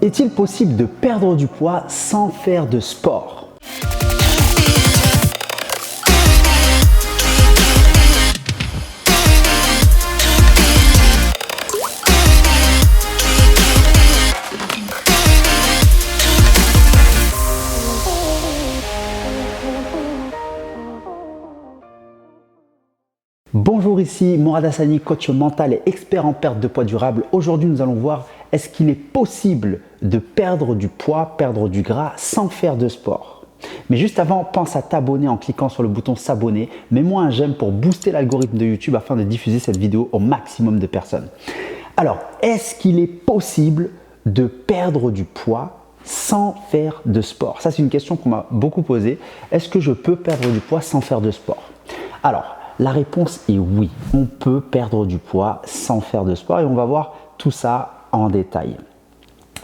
Est-il possible de perdre du poids sans faire de sport? Bonjour, ici Morad Hassani, coach mental et expert en perte de poids durable. Aujourd'hui, nous allons voir est-ce qu'il est possible de perdre du poids, perdre du gras sans faire de sport. Mais juste avant, pense à t'abonner en cliquant sur le bouton s'abonner. Mets-moi un j'aime pour booster l'algorithme de YouTube afin de diffuser cette vidéo au maximum de personnes. Alors, est-ce qu'il est possible de perdre du poids sans faire de sport? Ça, c'est une question qu'on m'a beaucoup posée. Est-ce que je peux perdre du poids sans faire de sport? Alors, la réponse est oui, on peut perdre du poids sans faire de sport et on va voir tout ça en détail.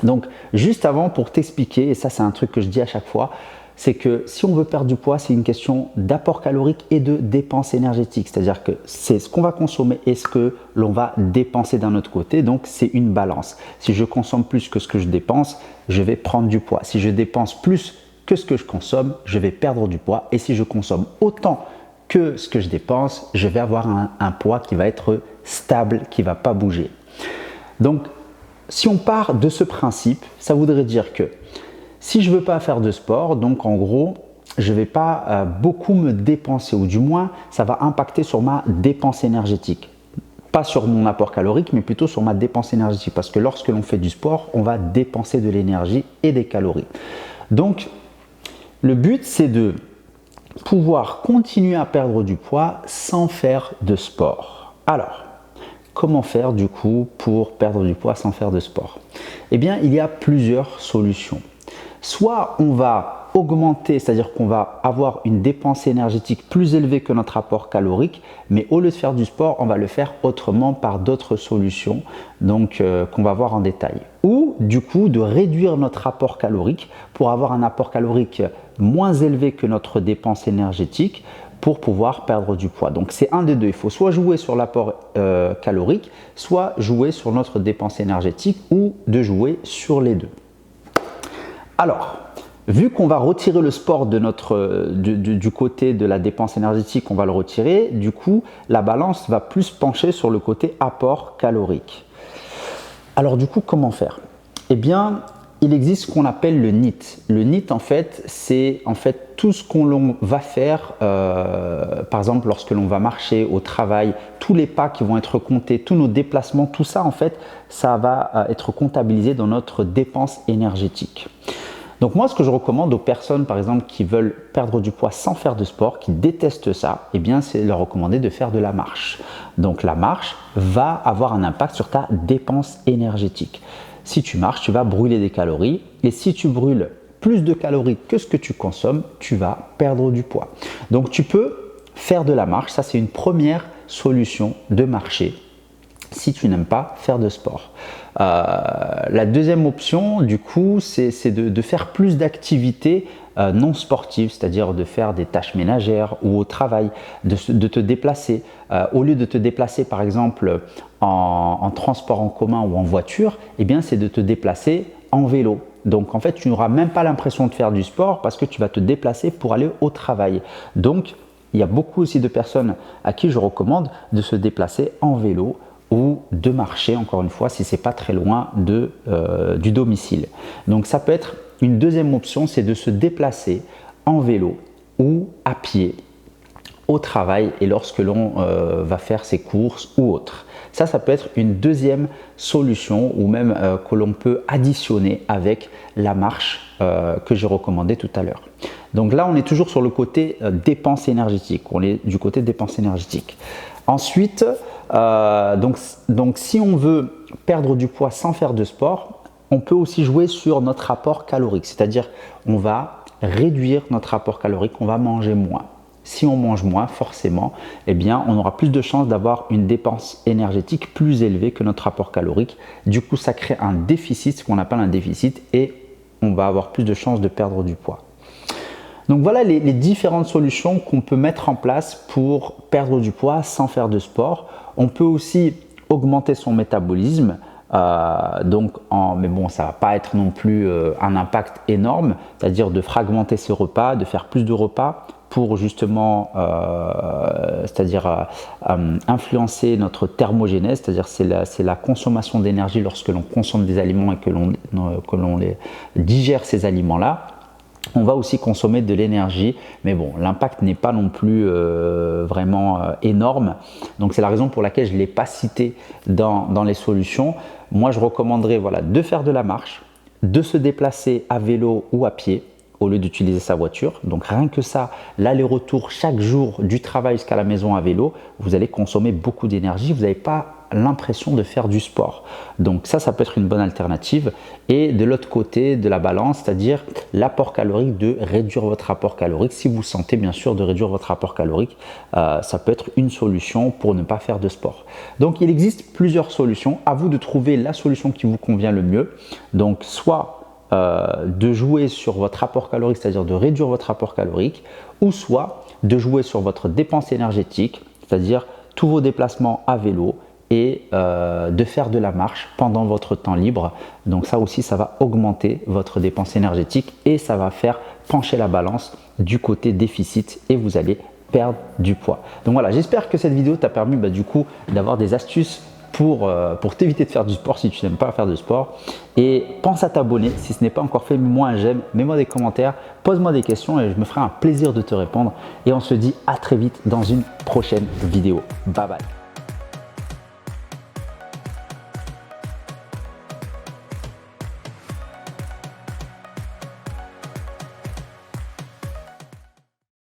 Donc, juste avant, pour t'expliquer, et ça c'est un truc que je dis à chaque fois, c'est que si on veut perdre du poids, c'est une question d'apport calorique et de dépense énergétique. C'est-à-dire que c'est ce qu'on va consommer et ce que l'on va dépenser d'un autre côté. Donc, c'est une balance. Si je consomme plus que ce que je dépense, je vais prendre du poids. Si je dépense plus que ce que je consomme, je vais perdre du poids. Et si je consomme autant que ce que je dépense, je vais avoir un poids qui va être stable, qui ne va pas bouger. Donc, si on part de ce principe, ça voudrait dire que si je ne veux pas faire de sport, donc en gros, je ne vais pas beaucoup me dépenser, ou du moins, ça va impacter sur ma dépense énergétique. Pas sur mon apport calorique, mais plutôt sur ma dépense énergétique. Parce que lorsque l'on fait du sport, on va dépenser de l'énergie et des calories. Donc, le but, c'est de pouvoir continuer à perdre du poids sans faire de sport. Alors, comment faire du coup pour perdre du poids sans faire de sport? Eh bien, il y a plusieurs solutions. Soit on va augmenter, c'est-à-dire qu'on va avoir une dépense énergétique plus élevée que notre apport calorique, mais au lieu de faire du sport, on va le faire autrement par d'autres solutions, donc qu'on va voir en détail. Ou du coup de réduire notre apport calorique pour avoir un apport calorique moins élevé que notre dépense énergétique pour pouvoir perdre du poids. Donc c'est un des deux, il faut soit jouer sur l'apport calorique, soit jouer sur notre dépense énergétique ou de jouer sur les deux. Alors, vu qu'on va retirer le sport de du côté de la dépense énergétique, on va le retirer, du coup la balance va plus pencher sur le côté apport calorique. Alors du coup, comment faire? Eh bien, il existe ce qu'on appelle le NEAT. Le NEAT, en fait, c'est tout ce qu'on va faire, par exemple, lorsque l'on va marcher au travail, tous les pas qui vont être comptés, tous nos déplacements, tout ça, en fait, ça va être comptabilisé dans notre dépense énergétique. Donc moi, ce que je recommande aux personnes, par exemple, qui veulent perdre du poids sans faire de sport, qui détestent ça, eh bien, c'est leur recommander de faire de la marche. Donc la marche va avoir un impact sur ta dépense énergétique. Si tu marches, tu vas brûler des calories et si tu brûles plus de calories que ce que tu consommes, tu vas perdre du poids. Donc tu peux faire de la marche, ça c'est une première solution de marcher si tu n'aimes pas faire de sport. La deuxième option, du coup, c'est de faire plus d'activités non sportives, c'est-à-dire de faire des tâches ménagères ou au travail, de te déplacer. Au lieu de te déplacer, par exemple, en transport en commun ou en voiture, eh bien, c'est de te déplacer en vélo. Donc, en fait, tu n'auras même pas l'impression de faire du sport parce que tu vas te déplacer pour aller au travail. Donc, il y a beaucoup aussi de personnes à qui je recommande de se déplacer en vélo ou de marcher, encore une fois, si ce n'est pas très loin du domicile. Donc ça peut être une deuxième option, c'est de se déplacer en vélo ou à pied au travail et lorsque l'on va faire ses courses ou autre. Ça peut être une deuxième solution ou même que l'on peut additionner avec la marche que j'ai recommandée tout à l'heure. Donc là, on est toujours sur le côté dépense énergétique. On est du côté dépense énergétique. Ensuite, donc si on veut perdre du poids sans faire de sport, on peut aussi jouer sur notre apport calorique. C'est-à-dire, on va réduire notre apport calorique, on va manger moins. Si on mange moins, forcément, eh bien, on aura plus de chances d'avoir une dépense énergétique plus élevée que notre apport calorique. Du coup, ça crée un déficit, ce qu'on appelle un déficit, et on va avoir plus de chances de perdre du poids. Donc voilà les différentes solutions qu'on peut mettre en place pour perdre du poids sans faire de sport. On peut aussi augmenter son métabolisme Mais bon, ça va pas être non plus un impact énorme, c'est-à-dire de fragmenter ses repas, de faire plus de repas pour justement, influencer notre thermogénèse, c'est-à-dire c'est la consommation d'énergie lorsque l'on consomme des aliments et que l'on les digère ces aliments-là. On va aussi consommer de l'énergie, mais bon, l'impact n'est pas non plus vraiment énorme. Donc c'est la raison pour laquelle je ne l'ai pas cité dans les solutions. Moi, je recommanderais voilà, de faire de la marche, de se déplacer à vélo ou à pied au lieu d'utiliser sa voiture. Donc rien que ça, l'aller-retour chaque jour du travail jusqu'à la maison à vélo, vous allez consommer beaucoup d'énergie, vous n'avez pas l'impression de faire du sport. Donc ça peut être une bonne alternative. Et de l'autre côté de la balance, c'est-à-dire l'apport calorique, de réduire votre apport calorique. Si vous sentez bien sûr de réduire votre apport calorique, ça peut être une solution pour ne pas faire de sport. Donc il existe plusieurs solutions. À vous de trouver la solution qui vous convient le mieux. Donc soit de jouer sur votre apport calorique, c'est-à-dire de réduire votre apport calorique, ou soit de jouer sur votre dépense énergétique, c'est-à-dire tous vos déplacements à vélo et de faire de la marche pendant votre temps libre. Donc ça aussi, ça va augmenter votre dépense énergétique et ça va faire pencher la balance du côté déficit et vous allez perdre du poids. Donc voilà, j'espère que cette vidéo t'a permis du coup d'avoir des astuces pour t'éviter de faire du sport si tu n'aimes pas faire de sport. Et pense à t'abonner si ce n'est pas encore fait, mets-moi un j'aime, mets-moi des commentaires, pose-moi des questions et je me ferai un plaisir de te répondre. Et on se dit à très vite dans une prochaine vidéo. Bye bye.